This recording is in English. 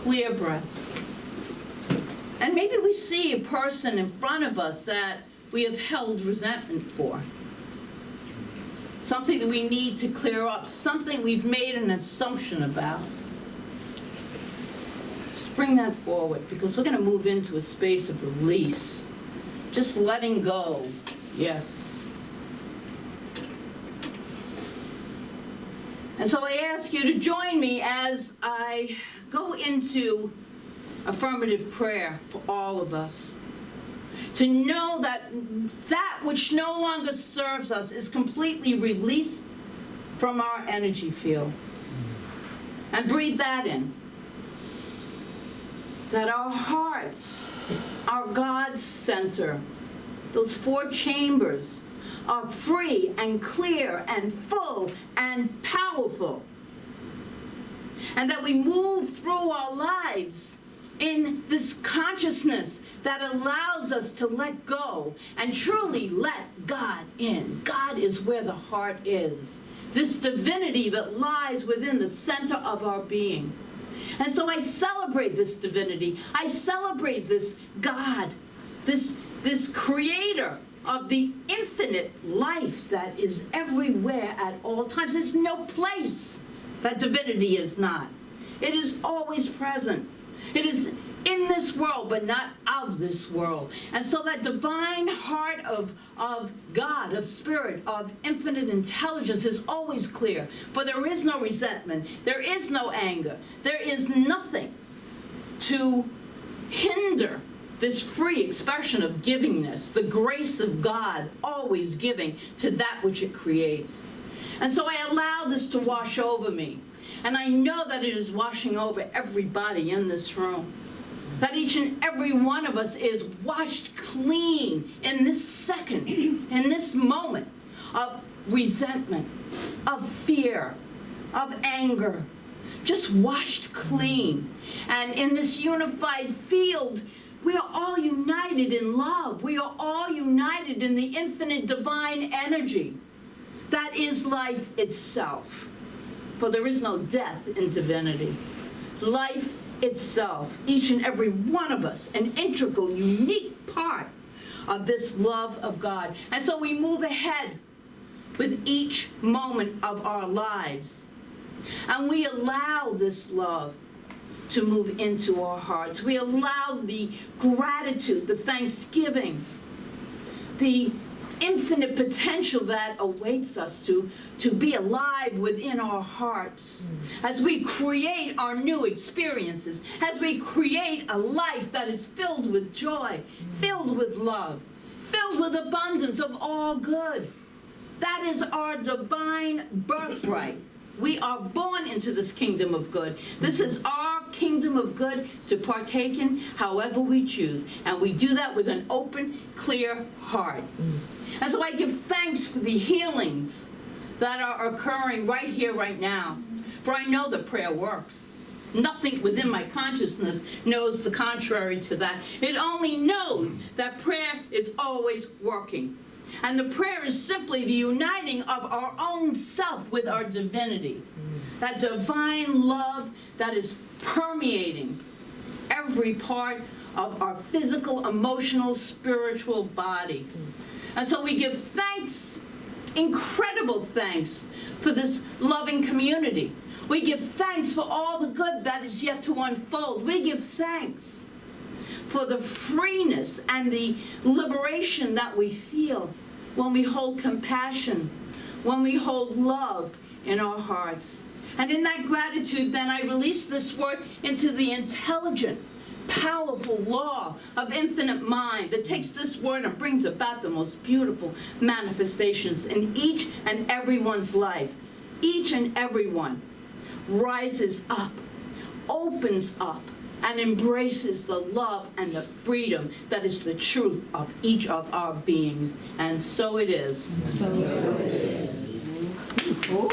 clear breath. And maybe we see a person in front of us that we have held resentment for. Something that we need to clear up, something we've made an assumption about. Just bring that forward, because we're going to move into a space of release. Just letting go. Yes. And so I ask you to join me as I go into affirmative prayer for all of us. To know that that which no longer serves us is completely released from our energy field. And breathe that in. That our hearts, our God center, those 4 chambers, are free and clear and full and powerful. And that we move through our lives in this consciousness that allows us to let go and truly let God in. God is where the heart is. This divinity that lies within the center of our being. And so I celebrate this divinity. I celebrate this God, this creator of the infinite life that is everywhere at all times. There's no place that divinity is not. It is always present. It is in this world, but not of this world. And so that divine heart of God, of spirit, of infinite intelligence is always clear. For there is no resentment. There is no anger. There is nothing to hinder this free expression of givingness, the grace of God always giving to that which it creates. And so I allow this to wash over me. And I know that it is washing over everybody in this room. That each and every one of us is washed clean in this second, in this moment of resentment, of fear, of anger. Just washed clean. And in this unified field, we are all united in love. We are all united in the infinite divine energy that is life itself. For there is no death in divinity. Life itself, each and every one of us, an integral, unique part of this love of God. And so we move ahead with each moment of our lives. And we allow this love to move into our hearts. We allow the gratitude, the thanksgiving, the infinite potential that awaits us to be alive within our hearts as we create our new experiences, as we create a life that is filled with joy, filled with love, filled with abundance of all good. That is our divine birthright. We are born into this kingdom of good. This is our kingdom of good to partake in however we choose. And we do that with an open, clear heart. And so I give thanks for the healings that are occurring right here, right now. For I know that prayer works. Nothing within my consciousness knows the contrary to that. It only knows that prayer is always working. And the prayer is simply the uniting of our own self with our divinity. That divine love that is permeating every part of our physical, emotional, spiritual body. And so we give thanks, incredible thanks, for this loving community. We give thanks for all the good that is yet to unfold. We give thanks for the freeness and the liberation that we feel when we hold compassion, when we hold love in our hearts. And in that gratitude, then I release this word into the intelligent, powerful law of infinite mind that takes this word and brings about the most beautiful manifestations in each and everyone's life. Each and everyone rises up, opens up, and embraces the love and the freedom that is the truth of each of our beings. And so it is. And so it is. Ooh.